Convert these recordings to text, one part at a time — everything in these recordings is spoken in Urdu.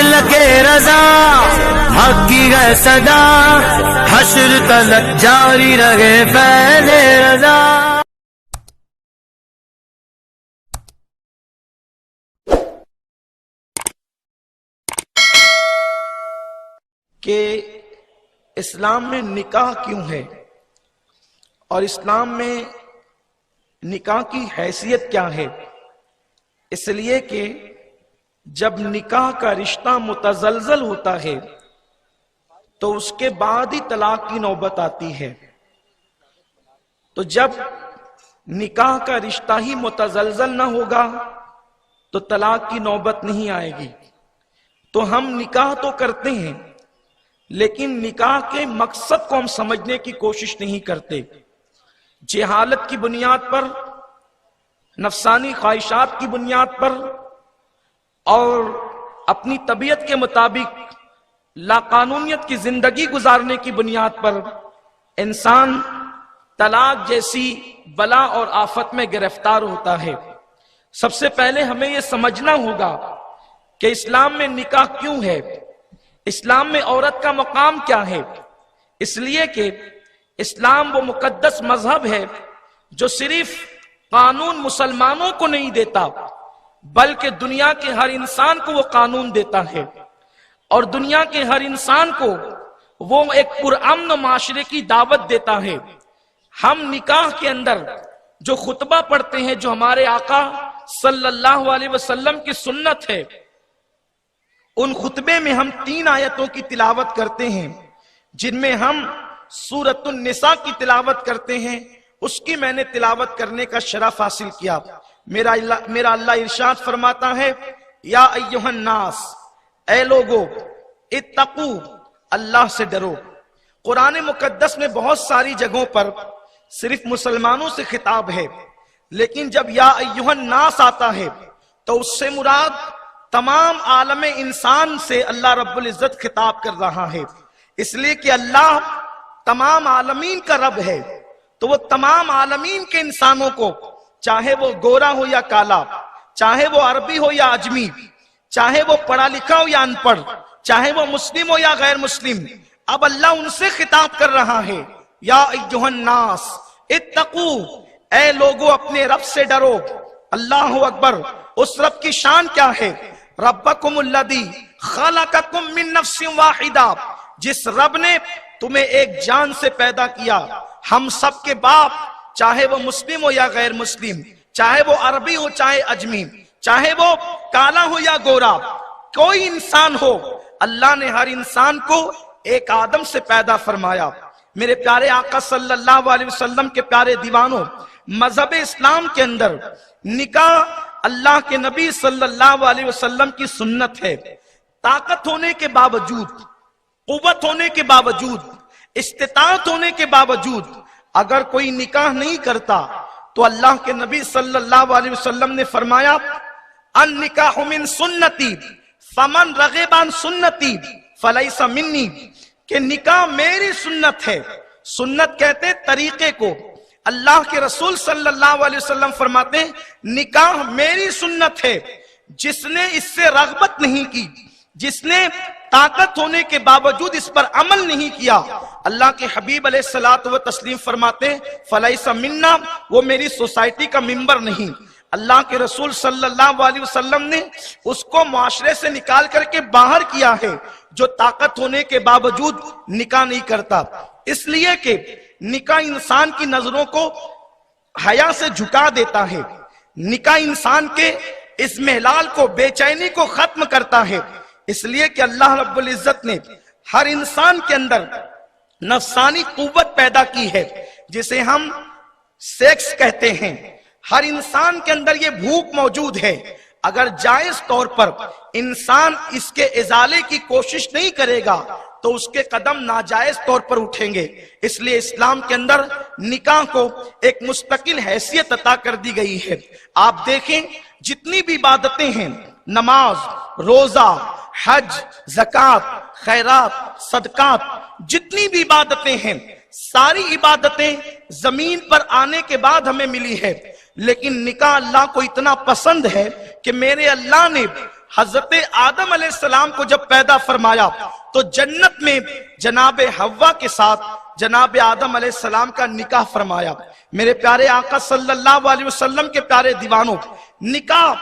مسلک رضا حق کی ہے صدا، حشر تلک جاری رہے فیض رضا۔ کہ اسلام میں نکاح کیوں ہے اور اسلام میں نکاح کی حیثیت کیا ہے؟ اس لیے کہ جب نکاح کا رشتہ متزلزل ہوتا ہے تو اس کے بعد ہی طلاق کی نوبت آتی ہے۔ تو جب نکاح کا رشتہ ہی متزلزل نہ ہوگا تو طلاق کی نوبت نہیں آئے گی۔ تو ہم نکاح تو کرتے ہیں لیکن نکاح کے مقصد کو ہم سمجھنے کی کوشش نہیں کرتے۔ جہالت کی بنیاد پر، نفسانی خواہشات کی بنیاد پر اور اپنی طبیعت کے مطابق لاقانونیت کی زندگی گزارنے کی بنیاد پر انسان طلاق جیسی بلا اور آفت میں گرفتار ہوتا ہے۔ سب سے پہلے ہمیں یہ سمجھنا ہوگا کہ اسلام میں نکاح کیوں ہے، اسلام میں عورت کا مقام کیا ہے۔ اس لیے کہ اسلام وہ مقدس مذہب ہے جو صرف قانون مسلمانوں کو نہیں دیتا بلکہ دنیا کے ہر انسان کو وہ قانون دیتا ہے، اور دنیا کے ہر انسان کو وہ ایک پرامن معاشرے کی دعوت دیتا ہے۔ ہم نکاح کے اندر جو خطبہ پڑھتے ہیں، جو ہمارے آقا صلی اللہ علیہ وسلم کی سنت ہے، ان خطبے میں ہم 3 آیتوں کی تلاوت کرتے ہیں، جن میں ہم سورۃ النساء کی تلاوت کرتے ہیں۔ اس کی میں نے تلاوت کرنے کا شرف حاصل کیا۔ میرا اللہ ارشاد فرماتا ہے، یا ایھا الناس، اے لوگو، اتقو، اللہ سے ڈرو۔ قرآن مقدس میں بہت ساری جگہوں پر صرف مسلمانوں سے خطاب ہے، لیکن جب یا ایھا الناس آتا ہے تو اس سے مراد تمام عالم انسان سے اللہ رب العزت خطاب کر رہا ہے۔ اس لیے کہ اللہ تمام عالمین کا رب ہے، تو وہ تمام عالمین کے انسانوں کو، چاہے وہ گورا ہو یا کالا، چاہے وہ عربی ہو یا عجمی، چاہے وہ پڑھا لکھا ہو یا ان پڑھ، چاہے وہ مسلم ہو یا غیر مسلم، اب اللہ ان سے خطاب کر رہا ہے، یا ایھا الناس اتقو، اے لوگو اپنے رب سے ڈرو۔ اللہ اکبر۔ اس رب کی شان کیا ہے؟ ربکم الذی خلقکم من نفس واحدہ، جس رب نے تمہیں ایک جان سے پیدا کیا۔ ہم سب کے باپ، چاہے وہ مسلم ہو یا غیر مسلم، چاہے وہ عربی ہو چاہے عجمی، چاہے وہ کالا ہو یا گورا، کوئی انسان ہو، اللہ نے ہر انسان کو ایک آدم سے پیدا فرمایا۔ میرے پیارے آقا صلی اللہ علیہ وسلم کے پیارے دیوانوں، مذہب اسلام کے اندر نکاح اللہ کے نبی صلی اللہ علیہ وسلم کی سنت ہے۔ طاقت ہونے کے باوجود، قوت ہونے کے باوجود، استطاعت ہونے کے باوجود اگر کوئی نکاح نہیں کرتا تو اللہ کے نبی صلی اللہ علیہ وسلم نے فرمایا، النکاح من سنتی فمن رغب عن سنتی فلیس منی، کہ نکاح میری سنت ہے۔ سنت کہتے ہیں طریقے کو۔ اللہ کے رسول صلی اللہ علیہ وسلم فرماتے ہیں، نکاح میری سنت ہے۔ جس نے اس سے رغبت نہیں کی، جس نے طاقت ہونے کے باوجود اس پر عمل نہیں کیا، اللہ کے حبیب علیہ الصلوۃ والتسلیم فرماتے ہیں، فلیس منا، وہ میری سوسائٹی کا ممبر نہیں۔ اللہ کے رسول صلی اللہ علیہ وسلم نے اس کو معاشرے سے نکال کر کے باہر کیا ہے جو طاقت ہونے کے باوجود نکاح نہیں کرتا۔ اس لیے کہ نکاح انسان کی نظروں کو حیا سے جھکا دیتا ہے، نکاح انسان کے اس محلال کو، بے چینی کو ختم کرتا ہے۔ اس لیے کہ اللہ رب العزت نے ہر انسان کے اندر نفسانی قوت پیدا کی ہے، جسے ہم سیکس کہتے ہیں۔ ہر انسان کے اندر یہ بھوک موجود ہے۔ اگر جائز طور پر انسان اس کے ازالے کی کوشش نہیں کرے گا تو اس کے قدم ناجائز طور پر اٹھیں گے۔ اس لیے اسلام کے اندر نکاح کو ایک مستقل حیثیت عطا کر دی گئی ہے۔ آپ دیکھیں جتنی بھی عبادتیں ہیں، نماز، روزہ، حج، زکوٰۃ، خیرات، صدقات، جتنی بھی عبادتیں ہیں، ساری عبادتیں زمین پر آنے کے بعد ہمیں ملی ہے، لیکن نکاح اللہ کو اتنا پسند ہے کہ میرے اللہ نے حضرت آدم علیہ السلام کو جب پیدا فرمایا تو جنت میں جناب حوا کے ساتھ جناب آدم علیہ السلام کا نکاح فرمایا۔ میرے پیارے آقا صلی اللہ علیہ وسلم کے پیارے دیوانوں، نکاح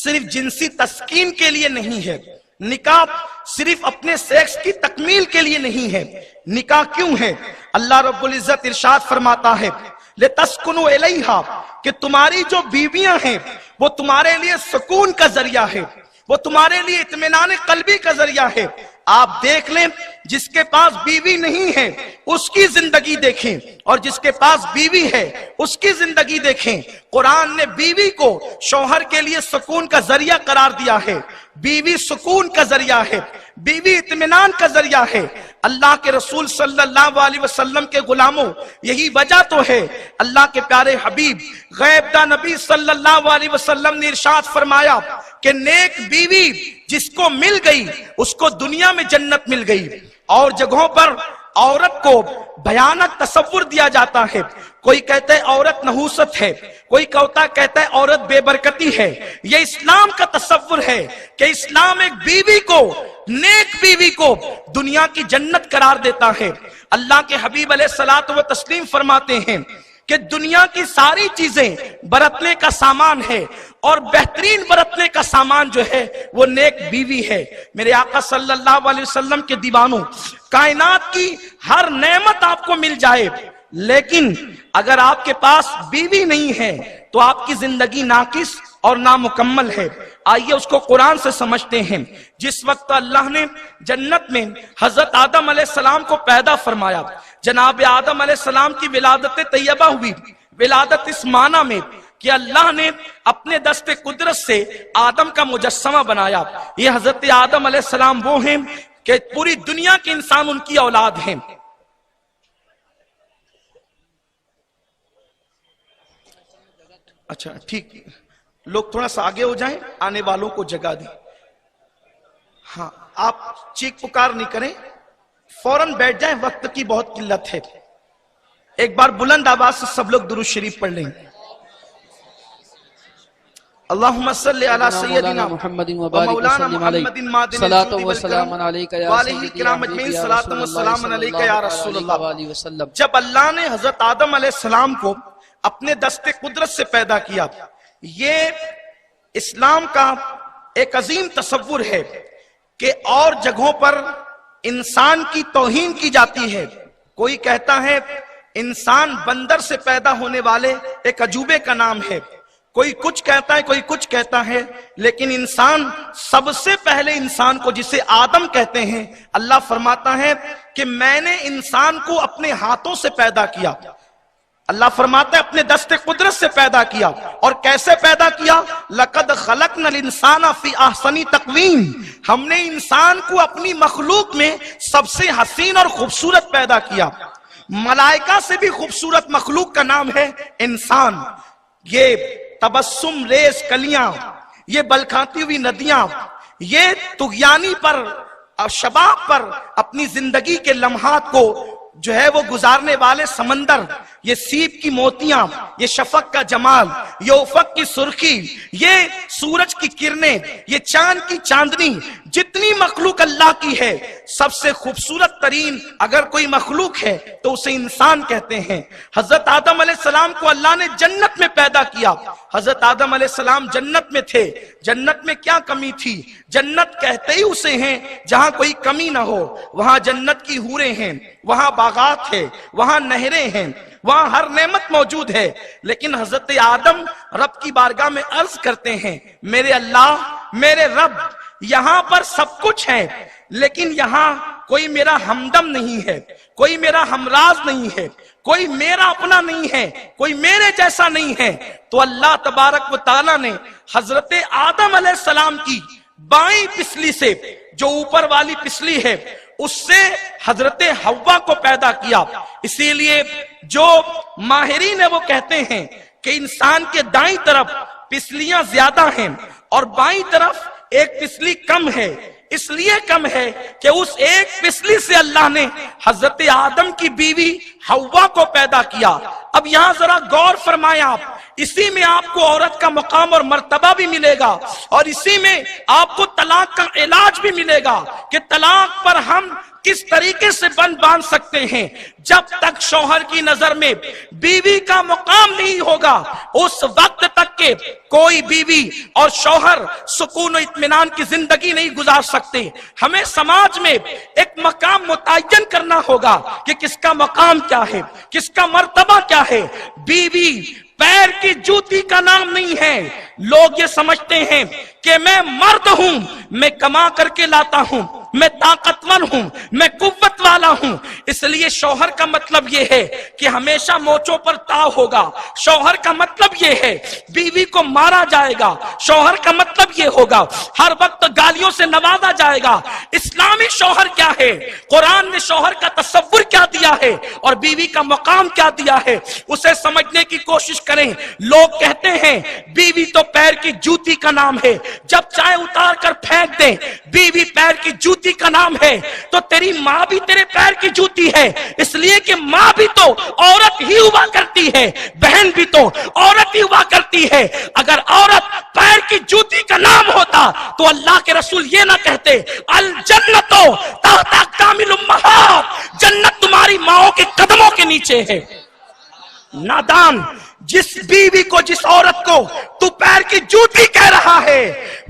صرف جنسی تسکین کے لیے نہیں ہے، نکاح صرف اپنے سیکس کی تکمیل کے لیے نہیں ہے۔ نکاح کیوں ہے؟ اللہ رب العزت ارشاد فرماتا ہے لِتَسْكُنُوا إِلَيْهَا، کہ تمہاری جو بیویاں ہیں وہ تمہارے لیے سکون کا ذریعہ ہے، وہ تمہارے لیے اطمینان قلبی کا ذریعہ ہے۔ آپ دیکھ لیں، جس کے پاس بیوی نہیں ہے اس کی زندگی دیکھیں، اور جس کے پاس بیوی ہے اس کی زندگی دیکھیں۔ قرآن نے بیوی کو شوہر کے لیے سکون کا ذریعہ قرار دیا ہے، بیوی سکون کا ذریعہ ہے، بیوی اطمینان کا ذریعہ ہے۔ اللہ کے رسول صلی اللہ علیہ وسلم کے غلاموں، یہی وجہ تو ہے اللہ کے پیارے حبیب غیب داں نبی صلی اللہ علیہ وسلم نے ارشاد فرمایا کہ نیک بیوی جس کو مل گئی اس کو دنیا میں جنت مل گئی۔ اور جگہوں پر عورت کو بھیانک تصور دیا جاتا ہے، کوئی کہتا ہے عورت نحوست ہے، کوئی کہتا ہے عورت بے برکتی ہے۔ یہ اسلام کا تصور ہے کہ اسلام ایک بیوی کو، نیک بیوی کو دنیا کی جنت قرار دیتا ہے۔ اللہ کے حبیب علیہ الصلوۃ والتسلیم فرماتے ہیں کہ دنیا کی ساری چیزیں برتنے کا سامان ہے، اور بہترین برتنے کا سامان جو ہے وہ نیک بیوی ہے۔ میرے آقا صلی اللہ علیہ وسلم کے دیوانوں، کائنات کی ہر نعمت آپ کو مل جائے، لیکن اگر آپ کے پاس بیوی نہیں ہے تو آپ کی زندگی ناقص اور نامکمل ہے۔ آئیے اس کو قرآن سے سمجھتے ہیں۔ جس وقت اللہ نے جنت میں حضرت آدم علیہ السلام کو پیدا فرمایا، جناب آدم علیہ السلام کی ولادت طیبہ ہوئی۔ ولادت اس معنی میں کہ اللہ نے اپنے دست قدرت سے آدم کا مجسمہ بنایا۔ یہ حضرت آدم علیہ السلام وہ ہیں کہ پوری دنیا کے انسان ان کی اولاد ہیں۔ اچھا ٹھیک، لوگ تھوڑا سا آگے ہو جائیں، آنے والوں کو جگہ دیں۔ ہاں، آپ چیخ پکار نہیں کریں، فوراً بیٹھ جائیں، وقت کی بہت قلت ہے۔ ایک بار بلند آواز سے سب لوگ درود شریف پڑھ لیں۔ اللہم صلی علی سیدنا محمد مولانا محمد مادن صلاۃ و سلام علیک یا والہ کرام اجمعین، صلاۃ و سلام علیک یا رسول اللہ۔ وسلم۔ جب اللہ نے حضرت آدم علیہ السلام کو اپنے دست قدرت سے پیدا کیا، یہ اسلام کا ایک عظیم تصور ہے کہ اور جگہوں پر انسان کی توہین کی جاتی ہے۔ کوئی کہتا ہے انسان بندر سے پیدا ہونے والے ایک عجوبے کا نام ہے، کوئی کچھ کہتا ہے، کوئی کچھ کہتا ہے، لیکن انسان سب سے پہلے انسان کو جسے آدم کہتے ہیں، اللہ فرماتا ہے کہ میں نے انسان کو اپنے ہاتھوں سے پیدا کیا۔ اللہ فرماتا ہے اپنے دست قدرت سے پیدا کیا۔ اور کیسے پیدا کیا؟ لَقَدْ خَلَقْنَا الْإِنسَانَ فِي أَحْسَنِ تَقْوِيمٍ، ہم نے انسان کو اپنی مخلوق میں سب سے حسین اور خوبصورت پیدا کیا۔ ملائکہ سے بھی خوبصورت مخلوق کا نام ہے انسان۔ یہ تبسم ریز کلیاں، یہ بلکھاتی ہوئی ندیاں، یہ طغیانی پر اور شباب پر اپنی زندگی کے لمحات کو جو ہے وہ گزارنے والے سمندر، یہ سیب کی موتیاں، یہ شفق کا جمال، یہ افق کی سرخی، یہ سورج کی کرنیں، یہ چاند کی چاندنی، جتنی مخلوق اللہ کی ہے سب سے خوبصورت ترین اگر کوئی مخلوق ہے تو اسے انسان کہتے ہیں۔ حضرت آدم علیہ السلام کو اللہ نے جنت میں پیدا کیا۔ حضرت آدم علیہ السلام جنت میں تھے۔ جنت میں کیا کمی تھی؟ جنت کہتے ہی اسے ہیں جہاں کوئی کمی نہ ہو۔ وہاں جنت کی حوریں ہیں، وہاں باغات ہیں، وہاں نہریں ہیں، وہاں ہر نعمت موجود ہے۔ لیکن حضرت آدم رب کی بارگاہ میں عرض کرتے ہیں، میرے اللہ، میرے رب، یہاں پر سب کچھ ہے لیکن یہاں کوئی میرا ہمدم نہیں ہے، کوئی میرا ہمراز نہیں ہے، کوئی میرا اپنا نہیں ہے، کوئی میرے جیسا نہیں ہے۔ تو اللہ تبارک و تعالیٰ نے حضرت آدم علیہ السلام کی بائیں پسلی سے، جو اوپر والی پسلی ہے، اس سے حضرت حوا کو پیدا کیا۔ اسی لیے جو ماہرین ہیں وہ کہتے ہیں کہ انسان کے دائیں طرف پسلیاں زیادہ ہیں اور بائیں طرف ایک پسلی کم ہے۔ اس لیے کم ہے کہ اس ایک پسلی سے اللہ نے حضرت آدم کی بیوی حوا کو پیدا کیا۔ اب یہاں ذرا غور فرمائیں آپ، اسی میں آپ کو عورت کا مقام اور مرتبہ بھی ملے گا، اور اسی میں آپ کو طلاق کا علاج بھی ملے گا کہ طلاق پر ہم کس طریقے سے بند باندھ سکتے ہیں۔ جب تک شوہر کی نظر میں بیوی کا مقام نہیں ہوگا، اس وقت تک کہ کوئی بیوی اور شوہر سکون و اطمینان کی زندگی نہیں گزار سکتے۔ ہمیں سماج میں ایک مقام متعین کرنا ہوگا کہ کس کا مقام کیا ہے، کس کا مرتبہ کیا ہے۔ بیوی پیر کی جوتی کا نام نہیں ہے۔ لوگ یہ سمجھتے ہیں کہ میں مرد ہوں، میں کما کر کے لاتا ہوں، میں طاقتور ہوں، میں قوت والا ہوں، اس لیے شوہر کا مطلب یہ ہے کہ ہمیشہ موچوں پر تاؤ ہوگا۔ شوہر کا مطلب یہ ہے بیوی کو مارا جائے گا۔ شوہر کا مطلب یہ ہوگا ہر وقت گالیوں سے نوازا جائے گا۔ اسلامی شوہر کیا ہے، قرآن نے شوہر کا تصور کیا دیا ہے اور بیوی کا مقام کیا دیا ہے، اسے سمجھنے کی کوشش کریں۔ لوگ کہتے ہیں بیوی تو پیر کی جوتی کا نام ہے، جب چاہے اتار کر پھینک دیں۔ بیوی پیر کی جوتی کا نام ہے تو تیری ماں بھی تیرے پیر کی جوتی ہے، اس لیے کہ ماں بھی تو عورت ہی ہوا کرتی ہے، بہن بھی تو عورت ہی ہوا کرتی ہے۔ اگر عورت پیر کی جوتی کا نام ہوتا تو اللہ کے رسول یہ نہ کہتے الجنت تحت اقدام الامہات، جنت تمہاری ماؤں کے قدموں کے نیچے ہے۔ نادان، جس بیوی کو، جس عورت کو تو پیر کی جوتی کہہ رہا ہے،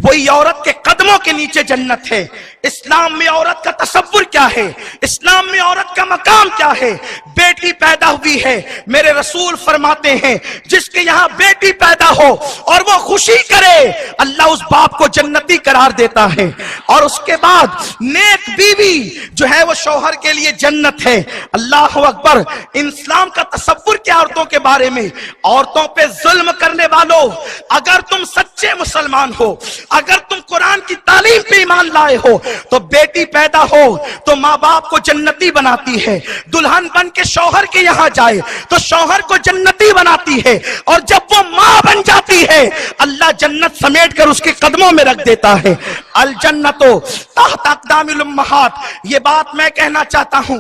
وہی عورت کے قدموں کے نیچے جنت ہے۔ اسلام میں عورت کا تصور کیا ہے، اسلام میں عورت کا مقام کیا ہے؟ بیٹی پیدا ہوئی ہے، میرے رسول فرماتے ہیں جس کے یہاں بیٹی پیدا ہو اور وہ خوشی کرے، اللہ اس باپ کو جنتی قرار دیتا ہے۔ اور اس کے بعد نیک بیوی جو ہے وہ شوہر کے لیے جنت ہے۔ اللہ اکبر۔ اسلام کا تصور کیا عورتوں کے بارے میں؟ عورتوں پہ ظلم کرنے والوں، اگر تم سچے مسلمان ہو، اگر تم قرآن کی تعلیم پہ ایمان لائے ہو، تو بیٹی پیدا ہو تو ماں باپ کو جنتی بناتی ہے۔ دلہن بن کے شوہر کے یہاں جائے تو شوہر کو جنتی بناتی ہے، اور جب وہ ماں بن جاتی ہے اللہ جنت سمیٹ کر اس کے قدموں میں رکھ دیتا ہے۔ الجنت تحت اقدام الامہات، یہ بات میں کہنا چاہتا ہوں۔